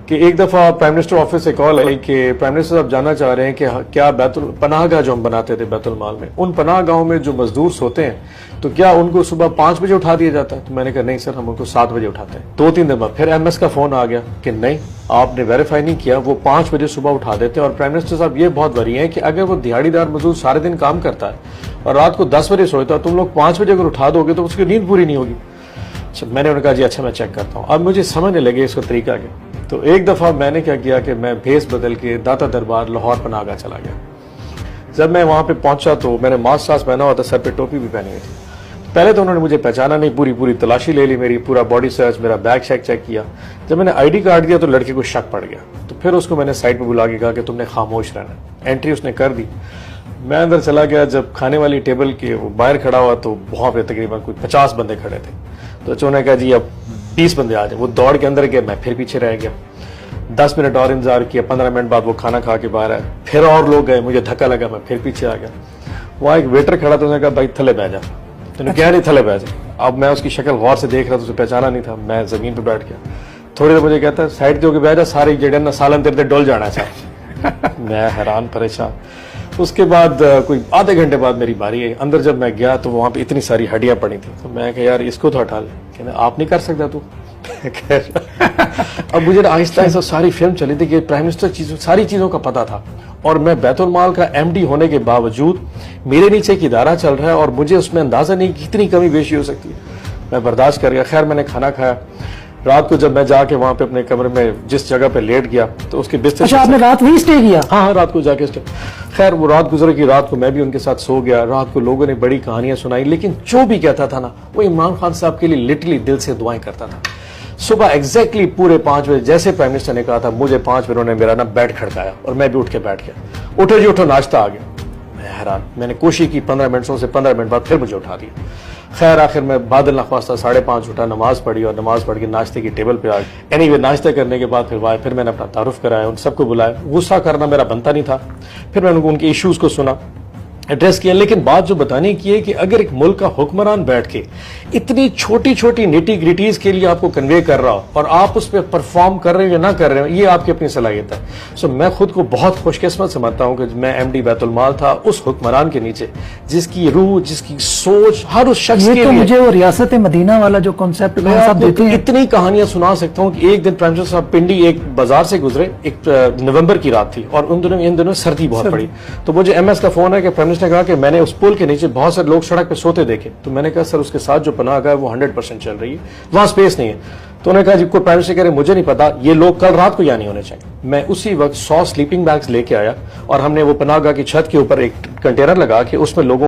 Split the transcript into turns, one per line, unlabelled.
कि एक दफा प्राइम मिनिस्टर ऑफिस से कॉल आई कि प्राइम मिनिस्टर साहब जानना चाह रहे हैं कि क्या पनाहगाह जो हम बनाते थे बैतुल माल में, उन पनाह गाहों में जो मजदूर सोते हैं तो क्या उनको सुबह 5 बजे उठा दिया जाता है? तो मैंने कहा नहीं सर, हम उनको 7 बजे उठाते हैं। 2-3 दिन बाद फिर MS का फोन आ गया कि नहीं, आपने वेरीफाई नहीं किया, वो 5 बजे सुबह उठा देते हैं। और प्राइम मिनिस्टर साहब ये बहुत वरी है कि अगर वो दिहाड़ीदार मजदूर सारे दिन काम करता है और रात को 10 बजे सोता है, तुम लोग 5 बजे अगर उठा दोगे तो उसकी नींद पूरी नहीं होगी। मैंने उन्हें कहा जी अच्छा मैं चेक करता हूँ। अब मुझे समझने लगे इसका तरीका क्या। तो एक दफा मैंने क्या किया कि मैं भेस बदल के दाता दरबार लाहौर पनाहगाह चला गया। जब मैं वहां पे पहुंचा तो मैंने मास्क सास पहना हुआ था, सर पे टोपी भी पहनी हुई थी। पहले तो उन्होंने मुझे पहचाना नहीं, पूरी तलाशी ले ली मेरी, पूरा बॉडी सर्च, मेरा बैग शैग चेक किया। जब मैंने ID कार्ड दिया तो लड़के को शक पड़ गया, तो फिर उसको मैंने साइड पे बुला के कहा कि तुमने खामोश रहना। एंट्री उसने कर दी, मैं अंदर चला गया। जब खाने वाली टेबल के वो बाहर खड़ा हुआ तो वहां पे तकरीबन कोई 50 बंदे खड़े थे। तो उन्होंने कहा जी अब 20 बंदे आ जाए। वो दौड़ के अंदर गया, मैं फिर पीछे रह गया। 10 मिनट और इंतजार किया, 15 मिनट बाद वो खाना खा के बाहर आए। फिर और लोग गए, मुझे धक्का लगा, मैं फिर पीछे आ गया। वहां एक वेटर खड़ा था, उसने कहा भाई थले बह जा। तो क्या नहीं थले बह जा। अब मैं उसकी शक्ल गौर से देख रहा था, उसे पहचाना नहीं था। मैं जमीन पे बैठ गया। थोड़ी देर मुझे कहता है साइड दे बह जा, सारे जड़े ना सालन तेरे डोल जाना है। मैं हैरान परेशान। उसके बाद कोई आधे घंटे बाद मेरी बारी आई। अंदर जब मैं गया तो वहां पे इतनी सारी हड्डियां पड़ी थी। तो मैं कहा यार इसको तो हटा ले। कहते आप नहीं कर सकता तू। अब मुझे आहिस्ता आहिस्ता सारी फिल्म चली थी कि प्राइम मिनिस्टर सारी चीजों का पता था, और मैं बैतुल माल का MD होने के बावजूद मेरे नीचे एक इदारा चल रहा है और मुझे उसमें अंदाजा नहीं कि कितनी कमी बेशी हो सकती है। मैं बर्दाश्त कर गया। खैर मैंने खाना खाया। रात को जब मैं जाके वहां पे अपने कमरे में जिस जगह पे लेट गया तो उसके बिस्तर।
अच्छा आपने रात वही स्टे किया?
हाँ, रात को जाके स्टे। खैर वो रात गुजर की, रात को मैं भी उनके साथ सो गया। रात को लोगों ने बड़ी कहानियां सुनाई, लेकिन जो भी कहता था ना वो इमरान खान साहब के लिए लिटरली दिल से दुआएं करता था। सुबह एग्जैक्टली पूरे 5 बजे जैसे प्राइम मिनिस्टर ने कहा था, मुझे 5 बजे उन्होंने मेरा ना बेड खड़काया और मैं भी उठ के बैठ गया। उठो जी उठो, नाश्ता आ गया। मैं हैरान। मैंने कोशिश की 15 मिनटों से 15 मिनट बाद फिर मुझे उठा दिया। खैर आखिर मैं बादल नख्वास्ता 5:30 उठा, नमाज पढ़ी और नमाज पढ़ के नाश्ते की टेबल पे आ गया। एनीवे नाश्ता करने के बाद फिर मैंने अपना तारुफ कराया, उन सबको बुलाया। गुस्सा करना मेरा बनता नहीं था। फिर मैंने उनके इश्यूज को सुना, एड्रेस किया। लेकिन बात जो बताने की है कि अगर एक मुल्क का हुक्मरान बैठ के इतनी छोटी छोटी निटी ग्रिटीज के लिए आपको कन्वे कर रहा हो और आप उस पर परफॉर्म कर रहे हो या ना कर रहे हो, ये आपकी अपनी सलाहियत है। सो मैं खुद को बहुत खुशकिस्मत समझता हूं कि मैं MD बैतुल माल था, उस हुक्मरान के नीचे जिसकी रूह, जिसकी सोच हर उस शख्स के लिए।
मुझे वो रियासत मदीना वाला जो कॉन्सेप्ट देते हैं,
इतनी कहानियां सुना सकता हूं कि एक दिन प्राइम मिनिस्टर साहब पिंडी एक बाजार से गुजरे, एक नवंबर की रात थी और इन दिनों सर्दी बहुत पड़ी। तो मुझे MS का फोन है कि ने कहा कि मैंने उस पुल के नीचे बहुत सारे लोग सड़क पे सोते देखे। तो मैंने कहा सर उसके साथ जो पनाहगाह है वो 100% चल रही है, वहां स्पेस नहीं है। तो उन्होंने कहा जी कोई प्राइम मिनिस्टर कह रहे मुझे नहीं पता, ये लोग कल रात को यहाँ नहीं होने चाहिए। मैं उसी वक्त 100 स्लीपिंग बैग्स लेके आया और हमने वो पनाहगाह की छत के ऊपर एक कंटेनर लगा के उसमें लोगों